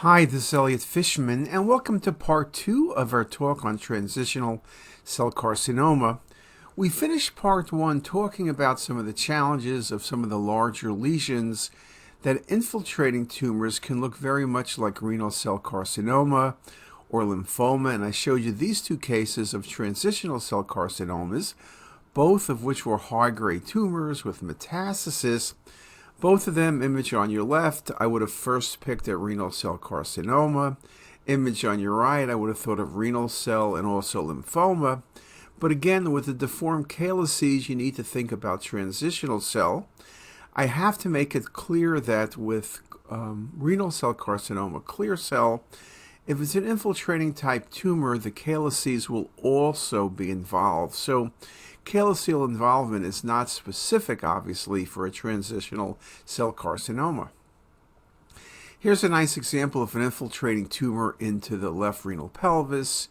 Hi, this is Elliot Fishman, and welcome to part 2 of our talk on transitional cell carcinoma. We finished part 1 talking about some of the challenges of some of the larger lesions that infiltrating tumors can look very much like renal cell carcinoma or lymphoma, and I showed you these two cases of transitional cell carcinomas, both of which were high-grade tumors with metastasis. Both of them, image on your left, I would have first picked at renal cell carcinoma. Image on your right, I would have thought of renal cell and also lymphoma. But again, with the deformed calyces, you need to think about transitional cell. I have to make it clear that with renal cell carcinoma, clear cell, if it's an infiltrating type tumor, the calyces will also be involved. So calyceal involvement is not specific, obviously, for a transitional cell carcinoma. Here's a nice example of an infiltrating tumor into the left renal pelvis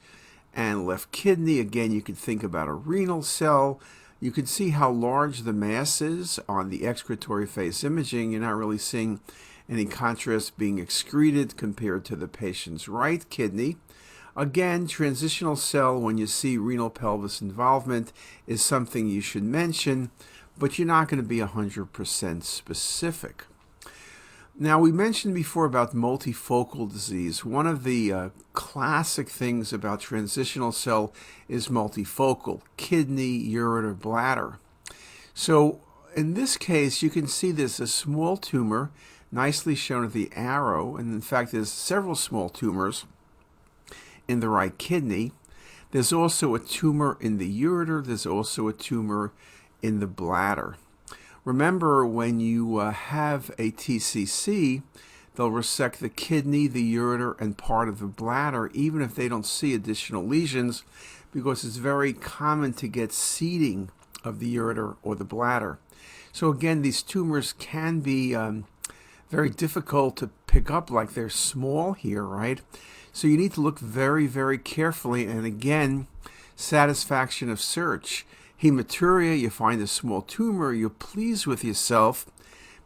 and left kidney. Again, you can think about a renal cell. You can see how large the mass is on the excretory phase imaging. You're not really seeing any contrast being excreted compared to the patient's right kidney. Again, transitional cell, when you see renal pelvis involvement, is something you should mention, but you're not going to be 100% specific. Now, we mentioned before about multifocal disease. One of the classic things about transitional cell is multifocal, kidney, ureter, bladder. So in this case, you can see there's a small tumor, nicely shown at the arrow, and in fact, there's several small tumors in the right kidney. There's also a tumor in the ureter. There's also a tumor in the bladder. Remember, when you have a TCC, they'll resect the kidney, the ureter, and part of the bladder, even if they don't see additional lesions, because it's very common to get seeding of the ureter or the bladder. So again, these tumors can be very difficult to pick up, like they're small here, right? So you need to look very, very carefully, and again, satisfaction of search. Hematuria, you find a small tumor, you're pleased with yourself,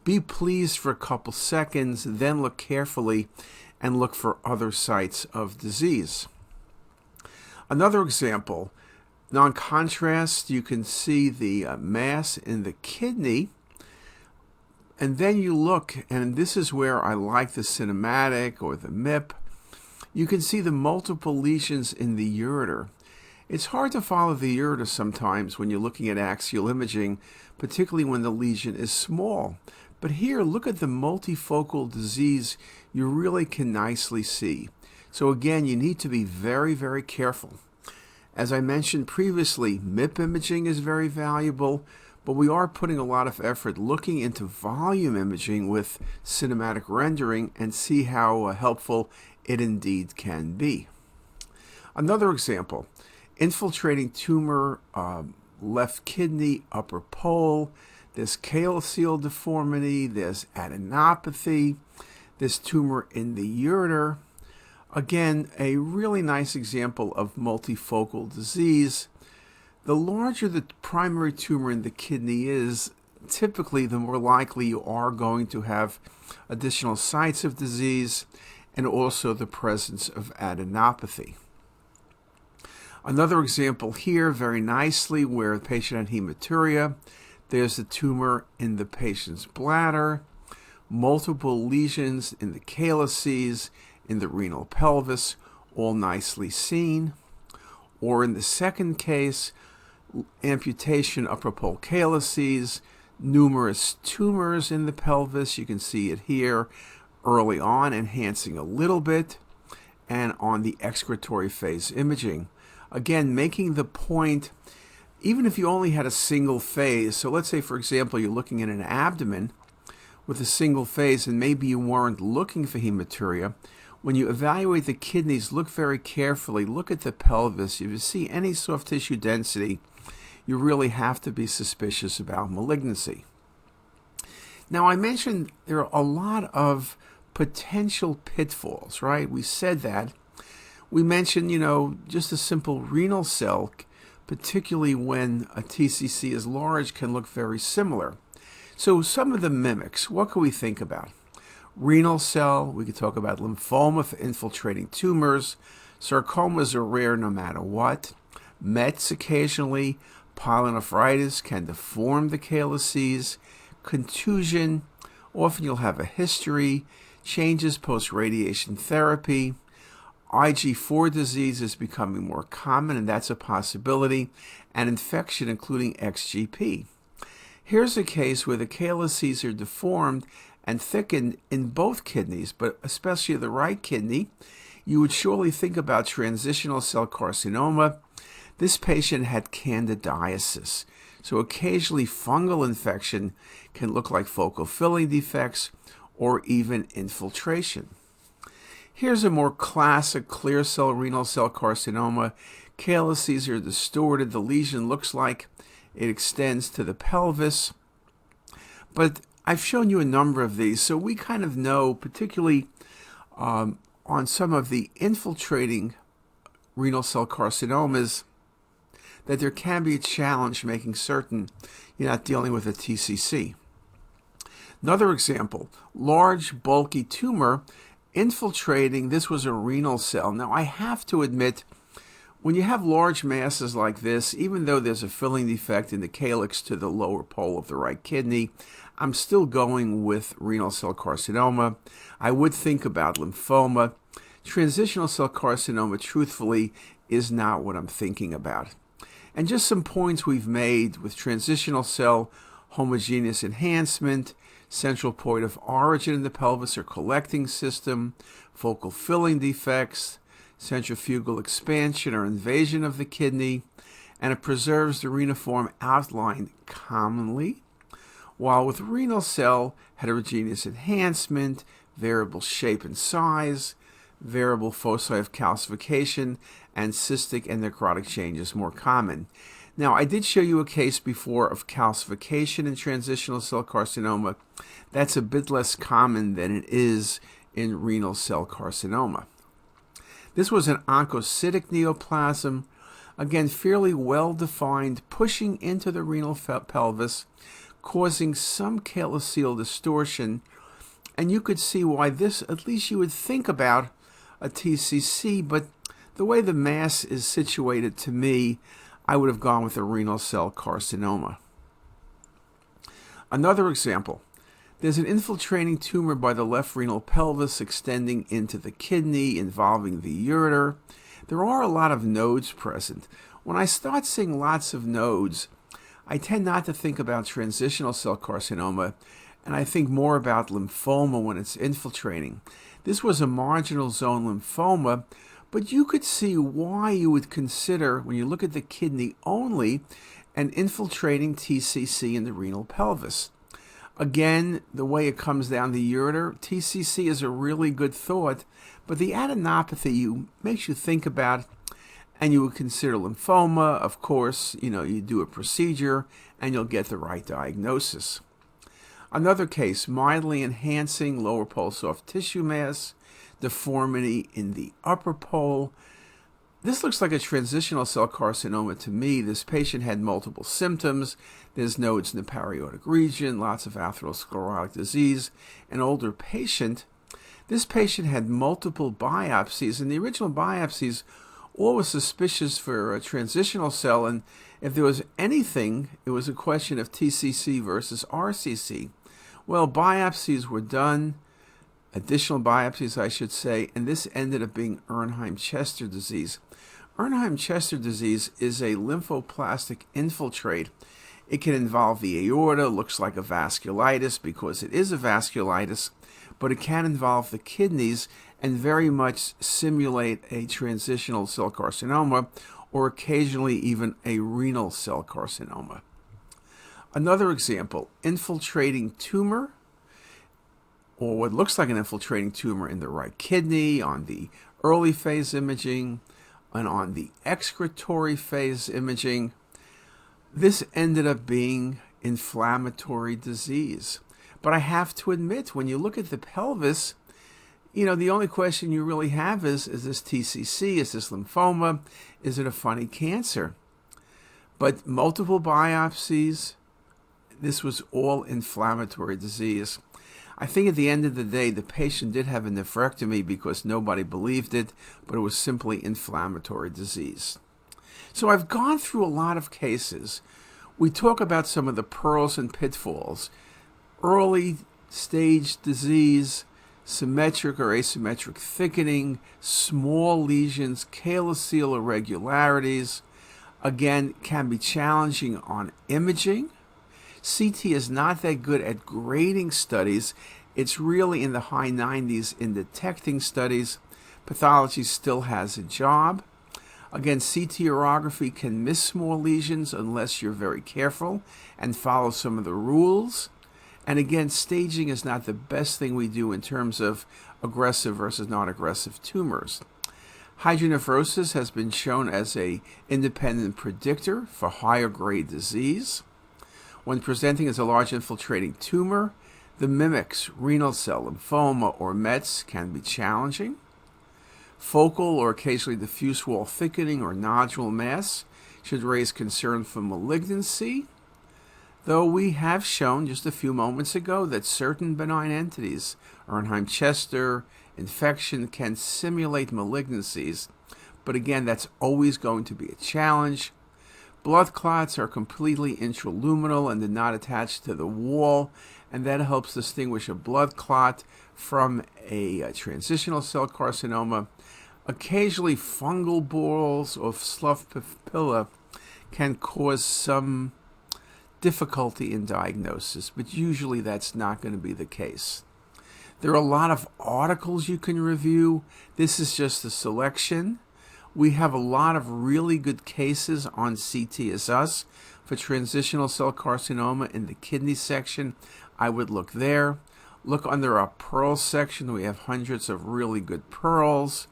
be pleased for a couple seconds, then look carefully and look for other sites of disease. Another example, non-contrast, you can see the mass in the kidney, and then you look, and this is where I like the cinematic or the MIP. You can see the multiple lesions in the ureter. It's hard to follow the ureter sometimes when you're looking at axial imaging, particularly when the lesion is small. But here, look at the multifocal disease you really can nicely see. So again, you need to be very, very careful. As I mentioned previously, MIP imaging is very valuable, but we are putting a lot of effort looking into volume imaging with cinematic rendering and see how helpful it indeed can be. Another example, infiltrating tumor, left kidney, upper pole. There's calyceal deformity, there's adenopathy, there's tumor in the ureter. Again, a really nice example of multifocal disease. The larger the primary tumor in the kidney is, typically the more likely you are going to have additional sites of disease and also the presence of adenopathy. Another example here, very nicely, where the patient had hematuria. There's the tumor in the patient's bladder, multiple lesions in the calyces, in the renal pelvis, all nicely seen. Or in the second case, amputation upper pole calyces, numerous tumors in the pelvis. You can see it here early on, enhancing a little bit, and on the excretory phase imaging. Again, making the point, even if you only had a single phase, so let's say, for example, you're looking at an abdomen with a single phase and maybe you weren't looking for hematuria, when you evaluate the kidneys, look very carefully, look at the pelvis. If you see any soft tissue density, you really have to be suspicious about malignancy. Now, I mentioned there are a lot of potential pitfalls, right? We said that. We mentioned, just a simple renal cell, particularly when a TCC is large, can look very similar. So some of the mimics, what can we think about? Renal cell, we could talk about lymphoma for infiltrating tumors. Sarcomas are rare no matter what. Mets occasionally. Pyelonephritis can deform the calyces. Contusion, often you'll have a history. Changes post-radiation therapy. IG4 disease is becoming more common, and that's a possibility. And infection, including XGP. Here's a case where the calyces are deformed and thickened in both kidneys, but especially the right kidney. You would surely think about transitional cell carcinoma. This patient had candidiasis, so occasionally fungal infection can look like focal filling defects or even infiltration. Here's a more classic clear cell renal cell carcinoma. Calyces are distorted. The lesion looks like it extends to the pelvis. But I've shown you a number of these, so we kind of know, particularly on some of the infiltrating renal cell carcinomas, that there can be a challenge making certain you're not dealing with a TCC. Another example, large bulky tumor infiltrating. This was a renal cell. Now I have to admit, when you have large masses like this, even though there's a filling defect in the calyx to the lower pole of the right kidney, I'm still going with renal cell carcinoma. I would think about lymphoma. Transitional cell carcinoma, truthfully, is not what I'm thinking about. And just some points we've made with transitional cell homogeneous enhancement, central point of origin in the pelvis or collecting system, focal filling defects, centrifugal expansion or invasion of the kidney, and it preserves the reniform outline commonly, while with renal cell heterogeneous enhancement, variable shape and size, variable foci of calcification, and cystic and necrotic changes more common. Now, I did show you a case before of calcification in transitional cell carcinoma. That's a bit less common than it is in renal cell carcinoma. This was an oncocytic neoplasm, again, fairly well-defined, pushing into the renal pelvis, causing some calyceal distortion. And you could see why this, at least you would think about a TCC, but the way the mass is situated, to me, I would have gone with a renal cell carcinoma. Another example, there's an infiltrating tumor by the left renal pelvis extending into the kidney, involving the ureter. There are a lot of nodes present. When I start seeing lots of nodes, I tend not to think about transitional cell carcinoma, and I think more about lymphoma when it's infiltrating. This was a marginal zone lymphoma, but you could see why you would consider, when you look at the kidney only, an infiltrating TCC in the renal pelvis. Again, the way it comes down the ureter, TCC is a really good thought, but the adenopathy makes you think about, and you would consider lymphoma. Of course, you do a procedure and you'll get the right diagnosis. Another case, mildly enhancing lower pole soft tissue mass, deformity in the upper pole. This looks like a transitional cell carcinoma to me. This patient had multiple symptoms. There's nodes in the paraortic region, lots of atherosclerotic disease. An older patient. This patient had multiple biopsies, and the original biopsies all were suspicious for a transitional cell, and if there was anything, it was a question of TCC versus RCC. Well, biopsies were done, additional biopsies, I should say, and this ended up being Ernheim-Chester disease. Ernheim-Chester disease is a lymphoplastic infiltrate. It can involve the aorta, looks like a vasculitis because it is a vasculitis, but it can involve the kidneys and very much simulate a transitional cell carcinoma or occasionally even a renal cell carcinoma. Another example, infiltrating tumor, or what looks like an infiltrating tumor in the right kidney on the early phase imaging and on the excretory phase imaging. This ended up being inflammatory disease. But I have to admit, when you look at the pelvis, the only question you really have is this TCC? Is this lymphoma? Is it a funny cancer? But multiple biopsies, this was all inflammatory disease. I think at the end of the day, the patient did have a nephrectomy because nobody believed it, but it was simply inflammatory disease. So I've gone through a lot of cases. We talk about some of the pearls and pitfalls. Early stage disease, symmetric or asymmetric thickening, small lesions, calyceal irregularities, again, can be challenging on imaging. CT is not that good at grading studies. It's really in the high 90s in detecting studies. Pathology still has a job. Again, CT urography can miss small lesions unless you're very careful and follow some of the rules. And again, staging is not the best thing we do in terms of aggressive versus non-aggressive tumors. Hydronephrosis has been shown as an independent predictor for higher grade disease. When presenting as a large infiltrating tumor, the mimics, renal cell lymphoma, or METs can be challenging. Focal or occasionally diffuse wall thickening or nodule mass should raise concern for malignancy, though we have shown just a few moments ago that certain benign entities, Arnheim-Chester, infection, can simulate malignancies, but again, that's always going to be a challenge. Blood clots are completely intraluminal and do not attach to the wall, and that helps distinguish a blood clot from a transitional cell carcinoma. Occasionally, fungal balls of slough papilla can cause some difficulty in diagnosis, but usually that's not going to be the case. There are a lot of articles you can review. This is just a selection. We have a lot of really good cases on CTisus for transitional cell carcinoma in the kidney section. I would look there. Look under our pearls section. We have hundreds of really good pearls.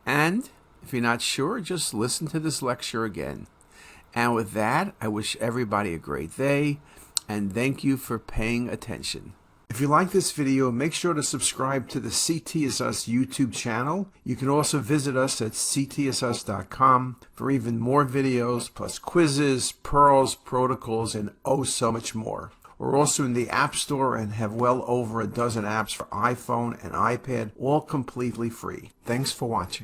And if you're not sure, just listen to this lecture again. And with that, I wish everybody a great day, and thank you for paying attention. If you like this video, make sure to subscribe to the CTisus YouTube channel. You can also visit us at ctisus.com for even more videos, plus quizzes, pearls, protocols, and oh so much more. We're also in the App Store and have well over a dozen apps for iPhone and iPad, all completely free. Thanks for watching.